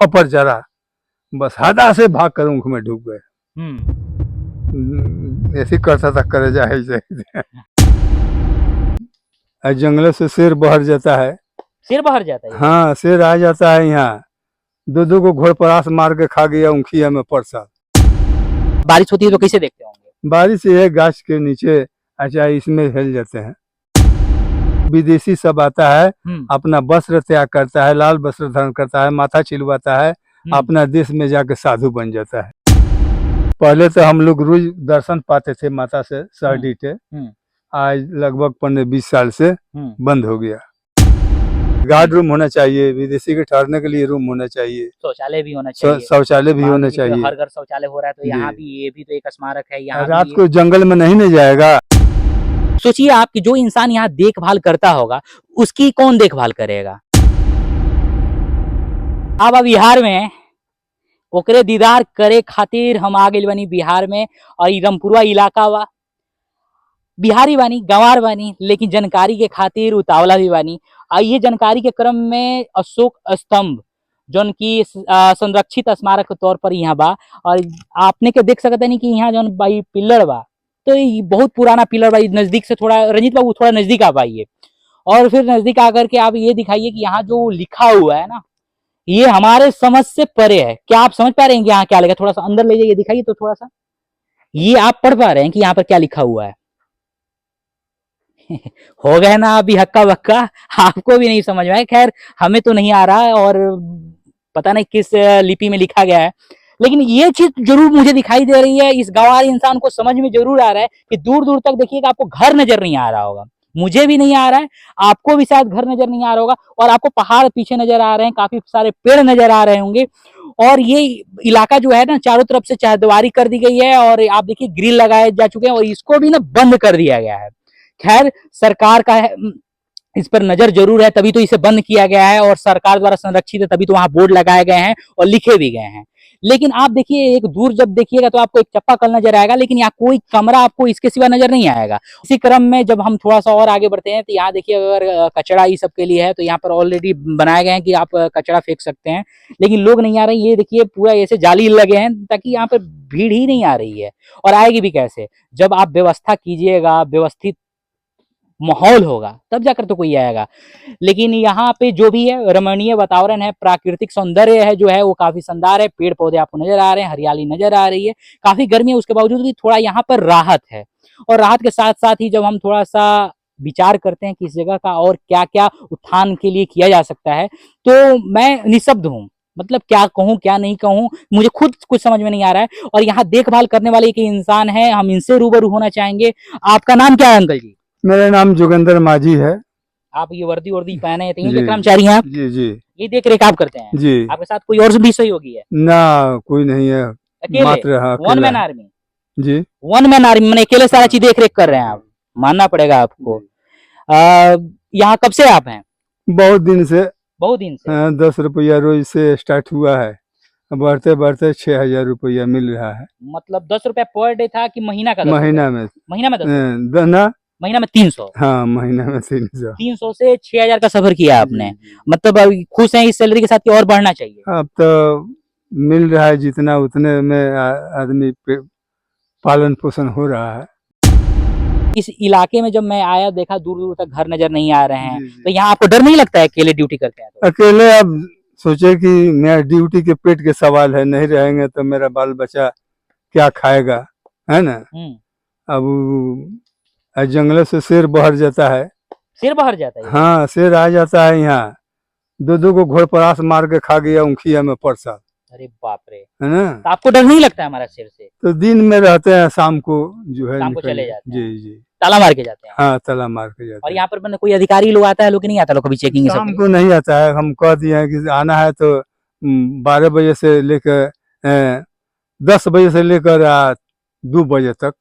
खपर चढ़ा, बस हदा से भाग कर ऊँख में ढुक गए। ऐसे करता था करे जाए जंगलों से शेर बाहर जाता है। शेर बाहर जाता है? हाँ, शेर आ जाता है यहाँ, दो को घोड़ परास मार के खा गया ऊँखिया में परसा। बारिश होती है तो कैसे देखते होंगे? बारिश ये गाछ के नीचे अच्छा इसमें हिल जाते हैं। विदेशी सब आता है, अपना वस्त्र त्याग करता है, लाल वस्त्र धारण करता है, माथा छिलवाता है, अपना देश में जाके साधु बन जाता है। पहले तो हम लोग रोज दर्शन पाते थे माता से सरडी के, आज लगभग 15-20 साल से बंद हो गया। गार्ड रूम होना चाहिए, विदेशी के ठहरने के लिए रूम होना चाहिए, शौचालय भी होना चाहिए, शौचालय भी होना चाहिए। हर घर शौचालय हो रहा है तो यहाँ भी, ये भी तो एक स्मारक है। यहाँ रात को जंगल में नहीं जाएगा। सोचिए आप कि जो इंसान यहाँ देखभाल करता होगा उसकी कौन देखभाल करेगा? अब बिहार में ओकरे दीदार करे खातिर हम आ गए बानी बिहार में, और रमपुरा इलाका बा, बिहारी बानी, गंवार बानी, लेकिन जानकारी के खातिर उतावला भी बानी। ये जानकारी के क्रम में अशोक स्तंभ जौन की संरक्षित स्मारक के तौर पर यहाँ बा, और आपने के देख सकते नहीं कि यहाँ जौन बाई पिलर बा, तो ये बहुत पुराना पिलर बा। नजदीक से थोड़ा रंजीत बाबू थोड़ा नजदीक आ पाइए, और फिर नजदीक आकर के आप ये दिखाइए कि यहाँ जो लिखा हुआ है ना, ये हमारे समझ से परे है। क्या आप समझ पा रहे हैं कि यहाँ क्या लिखा? थोड़ा सा अंदर ले जाइए, दिखाइए तो थोड़ा सा, ये आप पढ़ पा रहे हैं कि यहाँ पर क्या लिखा हुआ है? हो गए ना अभी हक्का बक्का, आपको भी नहीं समझ में आया। खैर हमें तो नहीं आ रहा है और पता नहीं किस लिपि में लिखा गया है, लेकिन ये चीज जरूर मुझे दिखाई दे रही है। इस गंवार इंसान को समझ में जरूर आ रहा है कि दूर दूर तक देखिएगा आपको घर नजर नहीं आ रहा होगा, मुझे भी नहीं आ रहा है, आपको भी शायद घर नजर नहीं आ रहा होगा, और आपको पहाड़ पीछे नजर आ रहे हैं, काफी सारे पेड़ नजर आ रहे होंगे। और ये इलाका जो है ना चारों तरफ से चारदीवारी कर दी गई है, और आप देखिए ग्रिल लगाए जा चुके हैं, और इसको भी ना बंद कर दिया गया है। खैर सरकार का इस पर नजर जरूर है, तभी तो इसे बंद किया गया है, और सरकार द्वारा संरक्षित है, तभी तो वहां बोर्ड लगाए गए हैं और लिखे भी गए हैं। लेकिन आप देखिए एक दूर जब देखिएगा तो आपको एक चापाकल नजर आएगा, लेकिन यहाँ कोई कमरा आपको इसके सिवा नजर नहीं आएगा। इसी क्रम में जब हम थोड़ा सा और आगे बढ़ते हैं तो यहाँ देखिए अगर कचरा ये सब के लिए है तो यहाँ पर ऑलरेडी बनाए गए हैं कि आप कचरा फेंक सकते हैं, लेकिन लोग नहीं आ रहे। ये देखिए पूरा ऐसे जाली लगे हैं ताकि यहाँ पर भीड़ ही नहीं आ रही है, और आएगी भी कैसे? जब आप व्यवस्था कीजिएगा, व्यवस्थित माहौल होगा, तब जाकर तो कोई आएगा। लेकिन यहाँ पे जो भी है रमणीय वातावरण है, प्राकृतिक सौंदर्य है जो है वो काफी शानदार है। पेड़ पौधे आपको नजर आ रहे हैं, हरियाली नजर आ रही है, काफी गर्मी है, उसके बावजूद भी थोड़ा यहाँ पर राहत है। और राहत के साथ साथ ही जब हम थोड़ा सा विचार करते हैं कि इस जगह का और क्या क्या उत्थान के लिए किया जा सकता है, तो मैं निशब्द हूँ। मतलब क्या कहूँ क्या नहीं कहूँ, मुझे खुद कुछ समझ में नहीं आ रहा है। और यहाँ देखभाल करने वाले एक इंसान है, हम इनसे रूबरू होना चाहेंगे। आपका नाम क्या है अंकल जी? मेरा नाम जोगेंद्र माझी है। आप ये वर्दी पहने हैं, तो कर्मचारी हैं आप? जी जी। ये देख रेख आप करते हैं जी। आपके साथ कोई और भी सही होगी है? ना कोई नहीं है, अकेले? मात्र वन मैन आर्मी? जी, वन मैन आर्मी, मैंने अकेले सारा चीज देख रेख कर रहे हैं आप, मानना पड़ेगा आपको। यहाँ कब से आप हैं? बहुत दिन से। बहुत दिन से? 10 रुपया रोज से स्टार्ट हुआ है, बढ़ते बढ़ते 6,000 रुपया मिल रहा है। मतलब 10 रुपया पर डे था कि महीना का? महीना में 10 ना, महीना में 300? हाँ महीना में 300। 300 से 6,000 का सफर किया आपने, मतलब खुश हैं इस सैलरी के साथ कि और बढ़ना चाहिए? अब तो मिल रहा है जितना, उतने में आदमी पालन पोषण हो रहा है। इस इलाके में जब मैं आया देखा दूर दूर तक घर नजर नहीं आ रहे हैं, तो यहाँ आपको डर नहीं लगता है अकेले ड्यूटी करते हैं तो? अकेले अब सोचे कि मेरा ड्यूटी के पेट के सवाल है, नहीं रहेंगे तो मेरा बाल बच्चा क्या खाएगा, है ना। अब जंगलों से शेर बाहर जाता है। शेर बाहर जाता है? हाँ, शेर आ जाता है यहाँ, दो को घोड़ परास मार के खा गया ऊँखिया में परसा। अरे बाप रे, है ना। तो आपको डर नहीं लगता है हमारा शेर से? तो दिन में रहते हैं, शाम को जो है शाम को चले जाते हैं? जी जी, ताला मार के जाते हैं? हाँ ताला मार के जाते हैं। और यहाँ पर मैंने कोई अधिकारी लोग आता है, लोग नहीं आता, लोग कभी चेकिंग? शाम को नहीं आता है, हम कह दिए हैं कि आना है तो 12 बजे से लेकर 10 बजे से लेकर 2 बजे तक।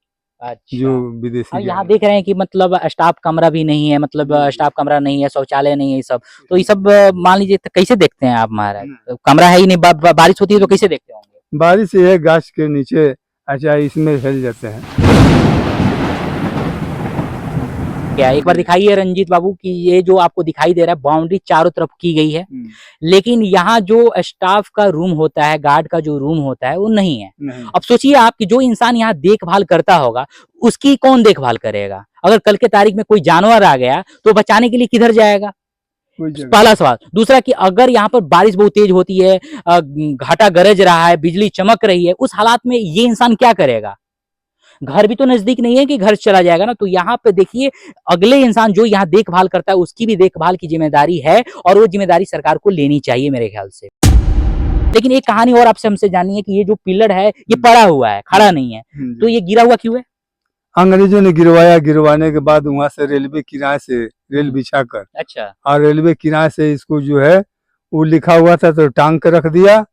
अच्छा। जो विदेशी यहाँ देख रहे हैं कि मतलब स्टाफ कमरा भी नहीं है, मतलब स्टाफ कमरा नहीं है, शौचालय नहीं है, ये सब तो ये सब मान लीजिए तो कैसे देखते हैं आप महाराज? कमरा है ही नहीं, बारिश होती है तो कैसे देखते होंगे? बारिश ये गाछ के नीचे अच्छा इसमें हिल जाते हैं। क्या है, एक बार दिखाइए रंजीत बाबू कि ये जो आपको दिखाई दे रहा है बाउंड्री चारों तरफ की गई है, लेकिन यहाँ जो स्टाफ का रूम होता है, गार्ड का जो रूम होता है वो नहीं है। नहीं। अब सोचिए आप कि जो इंसान यहाँ देखभाल करता होगा उसकी कौन देखभाल करेगा? अगर कल के तारीख में कोई जानवर आ गया तो बचाने के लिए किधर जाएगा? पहला सवाल। दूसरा कि अगर यहाँ पर बारिश बहुत तेज होती है, घाटा गरज रहा है, बिजली चमक रही है, उस हालात में ये इंसान क्या करेगा? घर भी तो नजदीक नहीं है कि घर चला जाएगा ना। तो यहाँ पे देखिए अगले इंसान जो यहाँ देखभाल करता है उसकी भी देखभाल की जिम्मेदारी है और वो जिम्मेदारी सरकार को लेनी चाहिए मेरे ख्याल से। लेकिन एक कहानी और आपसे हमसे जाननी है कि ये जो पिलर है ये पड़ा हुआ है, खड़ा नहीं है, तो ये गिरा हुआ क्यों है? अंग्रेजों ने गिरवाया, गिरवाने के बाद वहां से रेलवे किराए से रेल बिछाकर, अच्छा, और रेलवे किराए से इसको जो है वो लिखा हुआ था तो टांग कर रख दिया,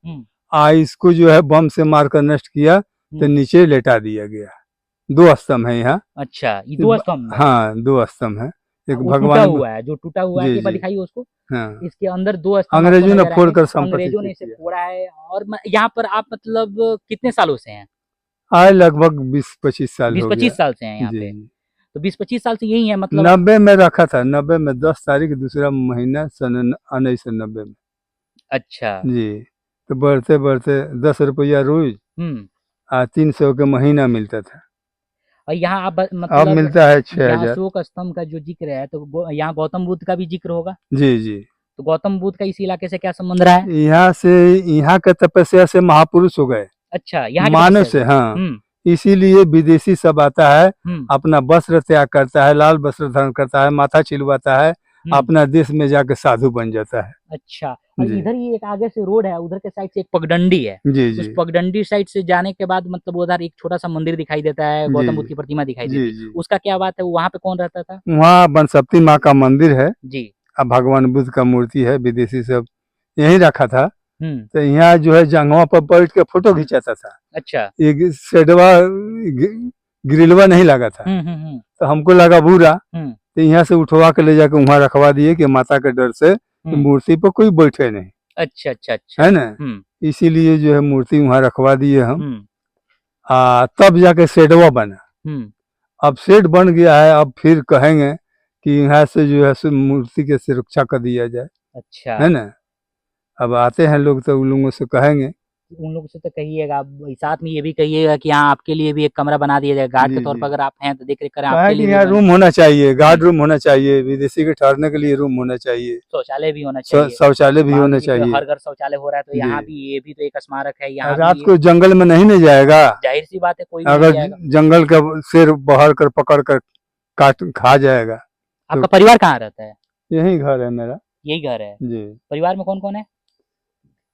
इसको जो है बम से मारकर नष्ट किया, तो नीचे लेटा दिया गया। 2 स्तंभ है यहाँ। अच्छा, ये 2 स्तंभ है। हाँ 2 स्तंभ है, एक वो भगवान टूटा हुआ है, जो टूटा हुआ है, जी, एक बार जी। दिखाइए उसको। हाँ। इसके अंदर 2 स्तंभ अंग्रेजों ने नजर फोड़कर आएंगे। संपत्ति अंग्रेजों ने इसे किया। फोड़ा है। और यहाँ पर आप मतलब कितने सालों से हैं? आए लगभग 20-25 साल हो 20-25 गया। साल से हैं यहाँ जी, पे। जी। तो 20-25 साल से यही है मतलब? 90 में रखा था, 90 में 10 तारीख दूसरा महीना सन 1990 में। अच्छा। जी। तो बढ़ते बढ़ते 10 रुपया रोज 300 के महीना मिलता था, और यहाँ आप अब मतलब मिलता है यहाँ 6000। अशोक स्तंभ का जो जिक्र है तो यहाँ गौतम बुद्ध का भी जिक्र होगा। जी, जी। तो गौतम बुद्ध का इस इलाके से क्या संबंध रहा है? यहाँ से, यहाँ के तपस्या से महापुरुष हो गए, अच्छा, यहाँ की मानव तपस्या से। हाँ, हम्म, इसीलिए विदेशी सब आता है, हम्म, अपना वस्त्र त्याग करता है, लाल वस्त्र धारण करता है, माथा छिलवाता है, अपना देश में जाके साधु बन जाता है। अच्छा। और जी, इधर ही एक आगे से रोड है, उधर के साइड से एक पगडंडी है। जी, उस जी, पगडंडी साइड से जाने के बाद मतलब उधर एक छोटा सा मंदिर दिखाई देता है, गौतम बुद्ध जी, की प्रतिमा दिखाई जी, देती है। जी। उसका क्या बात है? वहां पे कौन रहता था? वहाँ बनसप्ती माँ का मंदिर है, जी। अब भगवान बुद्ध का मूर्ति है, विदेशी सब यहीं रखा था। हम्म। तो यहाँ जो है जंगवा पर बैठ के फोटो खिंचाता था। अच्छा। ये शेडवा ग्रिलवा नहीं लगा था, तो हमको लगा बुरा, तो यहाँ से उठवा के ले जाके वहाँ रखवा दिए कि माता के डर से मूर्ति पर कोई बैठे नहीं। अच्छा, अच्छा, अच्छा। है ना, इसीलिए जो है मूर्ति वहाँ रखवा दिए हम। तब जाके शेडवा बना। अब शेड बन गया है, अब फिर कहेंगे कि यहाँ से जो है मूर्ति के सुरक्षा कर दिया जाए। अच्छा। है ना, अब आते हैं लोग तो उन लोगों से कहेंगे, उन लोगों से तो कहिएगा, आप साथ में ये भी कहिएगा कि यहाँ आपके लिए भी एक कमरा बना दिया जाए, गार्ड जी, के तौर जी। पर अगर आप हैं तो देख रेख करें, आपके कहा लिए कि भी यहाँ रूम होना चाहिए, गार्ड रूम होना चाहिए, विदेशी के ठहरने के लिए रूम होना चाहिए, शौचालय भी होना चाहिए, शौचालय भी मान होना लीजिए चाहिए। हर घर शौचालय हो रहा है तो जी। यहाँ भी ये भी तो एक स्मारक है। यहाँ रात भी को जंगल में नहीं न जाएगा, जाहिर सी बात है कोई भी नहीं अगर जाएगा। जंगल का शेर बहर कर पकड़ कर काट खा जाएगा। आपका परिवार कहाँ रहता है? यही घर है मेरा। यही घर है। जी। परिवार में कौन कौन है?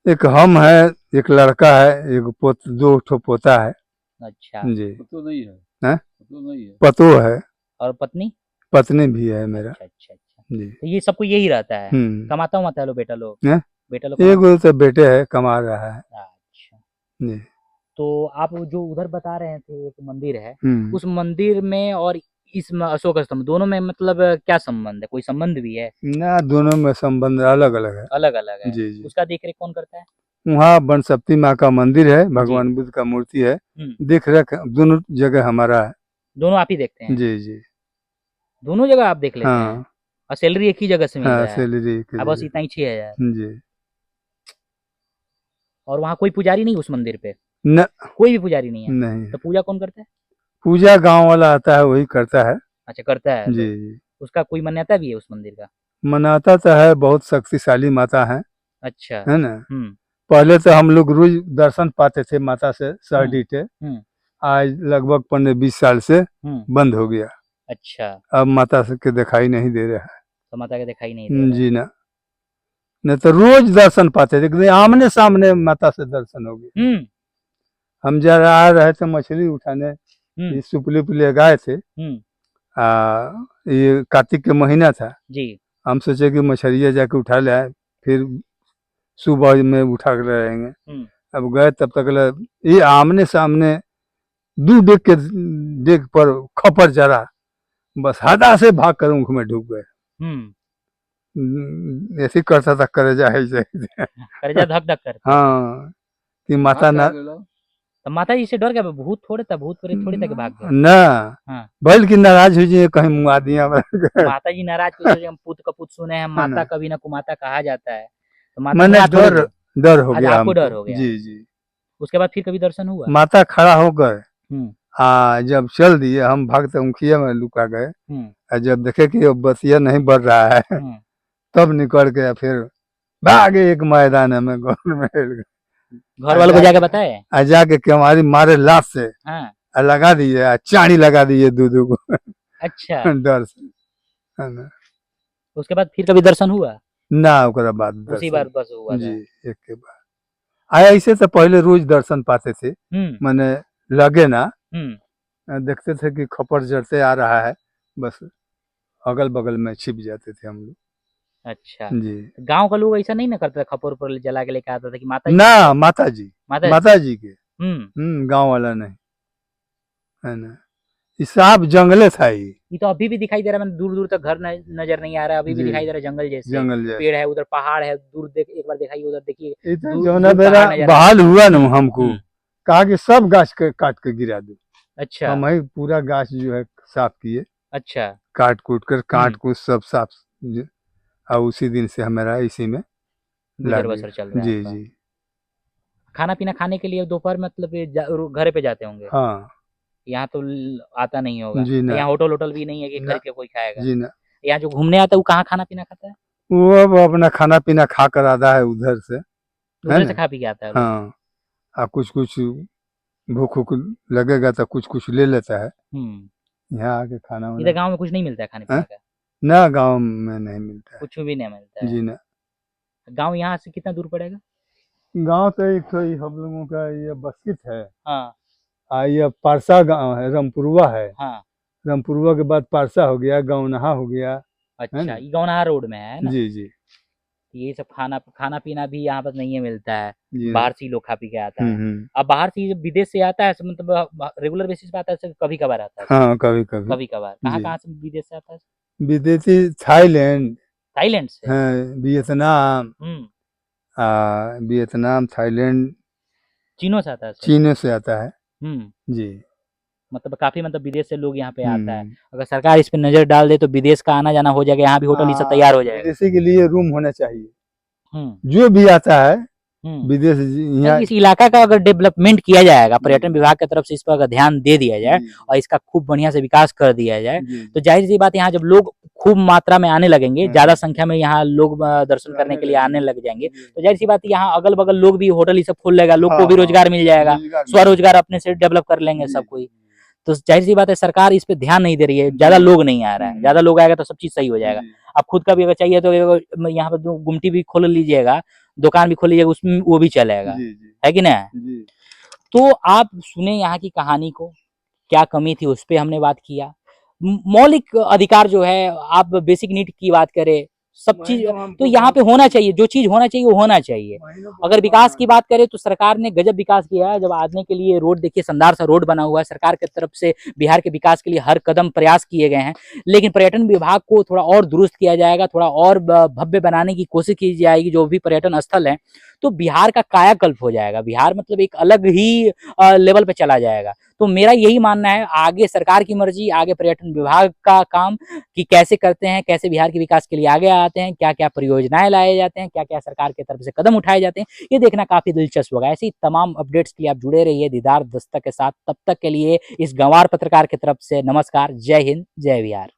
एक हम है, एक लड़का है, एक 2 ठो पोता है। अच्छा। जी। पतो नहीं है। हैं? पतो नहीं है। पतो है, और पत्नी? पत्नी भी है मेरा। अच्छा, अच्छा, अच्छा। जी। तो ये सबको यही रहता है। हम्म। कमाता हूँ लो बेटा लोग? हैं? बेटा लोग एक तो बेटे है, कमा रहा है। अच्छा। जी। तो आप जो उधर बता रहे थे एक मंदिर है, हम्म। उस मंदिर में और इस अशोक स्तंभ दोनों में मतलब क्या संबंध है? कोई संबंध भी है? ना, दोनों में संबंध अलग अलग है। अलग अलग है। जी, जी। उसका देख रेख कौन करता है? वहाँ बनसप्ती माँ का मंदिर है, भगवान बुद्ध का मूर्ति है, देख रेख दोनों जगह हमारा है। दोनों आप ही देखते हैं? जी, जी। दोनों जगह आप देख लेते हैं? हाँ, और सैलरी एक ही जगह से मिल हाँ, रहा है? सैलरी बस इतना ही 6,000? जी। और वहाँ कोई पुजारी नहीं उस मंदिर पे? न, कोई भी पुजारी नहीं है? नहीं। तो पूजा कौन करता है? पूजा गांव वाला आता है, वही करता है। अच्छा, करता है। जी, तो जी। उसका कोई मान्यता भी है उस मंदिर का? मनाता तो है, बहुत शक्तिशाली माता है। अच्छा। है ना, हम्म। पहले तो हम लोग रोज दर्शन पाते थे माता से सहडीटे, आज लगभग 15-20 साल से बंद हो गया। अच्छा। अब माता के दिखाई नहीं दे रहा है। तो माता के दिखाई नहीं दे रहा है। जी ना, नहीं तो रोज दर्शन पाते थे, आमने सामने माता से दर्शन हो गया। हम जरा आ रहे थे मछली उठाने, ये सुपली उपली गए थे, ये कार्तिक के महीना था जी। हम सोचे कि मछलियाँ जाके उठा ले आए, फिर सुबह में उठा कर रहेंगे। अब गए तब तक ये आमने सामने 2 डेग पर खपर जरा, बस हदा से भाग कर ऊँख में ढुक गए। ऐसे करता था, करेजा ऐसे करेजा धक धक करता। हाँ, कि माता ना तो माता जी से डर गया भूत थोड़े था, भूत प्रेत थोड़ी था कि भाग गए। ना हाँ। बैल की नाराज हुई जी कहीं मुंगा दिया माता जी नाराज कुछ हम पुत कपूत सुने हैं, माता ना। कभी ना कुमाता कहा जाता है, तो माता मैंने मुआ थोड़े डर थे। डर हो अच्छा गया आपको डर हमको। हो गया। जी जी। उसके बाद फिर कभी दर्शन हुआ? माता खड़ा हो गए, हम्म जब चल दिए हम भक्त मुखिया में लुका गए, हम्म और जब देखे कि अब बसिया नहीं बढ़ रहा है हम्म। तब निकल के फिर भागे एक मैदान में गवर्नमेंट घर वालों को जाके बताए? जाके कि हमारी मारे लात से हाँ। लगा दिए, चाणी लगा दिए दूध को अच्छा। डर से, है ना। उसके बाद फिर कभी दर्शन हुआ? ना ओकरा बाद उसी दर्शन बार बस हुआ जी था। एक के बाद आया। ऐसे तो पहले रोज दर्शन पाते थे, मैंने लगे ना, देखते थे कि खपर जड़ते आ रहा है, बस अगल बगल में छिप जाते थे हम लोग। अच्छा। जी गांव का लोग ऐसा नहीं ना करता था, खपोर पर जला के लेके आता था कि माता जी? ना, माता जी माता जी के हम्म। गांव वाला नहीं, है ना। ये साफ जंगले था ये तो अभी भी दिखाई दे रहा है, मैंने दूर दूर तक घर नजर नहीं आ रहा है, अभी भी जी दिखाई दे रहा है जंगल जैसे। जंगल जैसे पेड़ है, उधर पहाड़ है, दूर देख एक बार दिखाइए, उधर देखिए इधर दूर जो ना दूर मेरा पहाड़ नजर आ बहाल रहा है। हुआ ना हमको हम्म। कहा कि सब गाछ काट के गिरा दो। अच्छा हम ही पूरा गाछ जो है साफ किए, अच्छा। काट कूट कर काट कूट सब साफ, और उसी दिन से हमारा इसी में गुजर लग बसर चल गया। रहा है जी आपका। जी खाना पीना खाने के लिए दोपहर मतलब ये घर पे जाते होंगे? हाँ यहाँ तो आता नहीं होगा, जी ना यहाँ होटल होटल भी नहीं है कि ना खरीद के कोई खाएगा। जी ना। यहाँ जो घूमने आता है वो कहाँ खाना पीना खाता है? वो अब अपना खाना पीना खा कर आता है उधर से, है उधर से ना। खा पी के आता है लोग। हाँ कुछ कुछ भूख उख लगेगा तो कुछ कुछ ले लेता है, यहाँ आके खाना इधर वाना। गांव में कुछ नहीं मिलता है खाने हाँ? पीने का? ना गांव में नहीं मिलता है। कुछ भी नहीं मिलता है। जी ना। गांव यहाँ से कितना दूर पड़ेगा? गांव तो एक तो ही हम लोगों का ये बस्कित है, हाँ ये पारसा गांव है, रामपुरवा है, हाँ। रामपुरवा के बाद पारसा हो गया, गौनहा हो गया, है अच्छा, ना। ये गौनाहा रोड में है ना? जी जी ये सब खाना खाना पीना भी यहाँ पर नहीं है मिलता है, जी बाहर से ही लोग खा पी के आता है। हम्म। अब बाहर से ये विदेश से आता है मतलब रेगुलर बेसिस पे आता है, कभी कभार आता है? हाँ कभी कभी। कभी कभार कहाँ जी कहाँ से विदेश से आता है? विदेशी थाईलैंड, थाईलैंड से? हाँ वियतनाम, हम्म। वियतनाम थाईलैंड चीनों से आता है सर? चीन से आता है। जी मतलब काफी मतलब विदेश से लोग यहाँ पे आता है। हम्म। अगर सरकार इस पे नजर डाल दे तो विदेश का आना जाना हो जाएगा, यहाँ भी होटल ये सब तैयार हो जाएगा। विदेशी के लिए रूम होना चाहिए, हम्म जो भी आता है हम्म। विदेश यहाँ। इस इलाका का अगर डेवलपमेंट किया जाएगा, पर्यटन विभाग की तरफ से इस पर अगर ध्यान दे दिया जाए और इसका खूब बढ़िया से विकास कर दिया जाए, तो जाहिर सी बात यहाँ जब लोग खूब मात्रा में आने लगेंगे, ज्यादा संख्या में यहाँ लोग दर्शन करने के लिए आने लग जाएंगे, तो जाहिर सी बात यहाँ अगल बगल लोग भी होटल ये सब खोल लेगा, लोग को भी रोजगार मिल जाएगा, स्वरोजगार अपने से डेवलप कर लेंगे सब कोई। तो जाहिर सी बात है सरकार इस पे ध्यान नहीं दे रही है, ज्यादा लोग नहीं आ रहा है, ज्यादा लोग आएगा तो सब चीज सही हो जाएगा। आप खुद का भी अगर चाहिए तो यहाँ पर गुमटी भी खोल लीजिएगा, दुकान भी खोल लीजिएगा, उसमें वो भी चलेगा, है कि ना। तो आप सुने यहाँ की कहानी को, क्या कमी थी उस पर हमने बात किया। मौलिक अधिकार जो है, आप बेसिक नीड की बात करें, सब चीज तो यहाँ पे होना चाहिए, जो चीज होना चाहिए वो होना चाहिए। अगर विकास की बात करें तो सरकार ने गजब विकास किया है। जब आने के लिए रोड देखिए, शानदार सा रोड बना हुआ है, सरकार की तरफ से बिहार के विकास के लिए हर कदम प्रयास किए गए हैं। लेकिन पर्यटन विभाग को थोड़ा और दुरुस्त किया जाएगा, थोड़ा और भव्य बनाने की कोशिश की जाएगी जो भी पर्यटन स्थल है, तो बिहार का कायाकल्प हो जाएगा, बिहार मतलब एक अलग ही लेवल पे चला जाएगा। तो मेरा यही मानना है, आगे सरकार की मर्जी, आगे पर्यटन विभाग का काम कि कैसे करते हैं, कैसे बिहार के विकास के लिए आगे आते हैं, क्या क्या परियोजनाएं लाए जाते हैं, क्या क्या सरकार की तरफ से कदम उठाए जाते हैं, ये देखना काफी दिलचस्प होगा। ऐसी तमाम अपडेट्स के लिए आप जुड़े रहिए दीदार दस्तक के साथ। तब तक के लिए इस गंवार पत्रकार की तरफ से नमस्कार, जय हिंद, जय बिहार।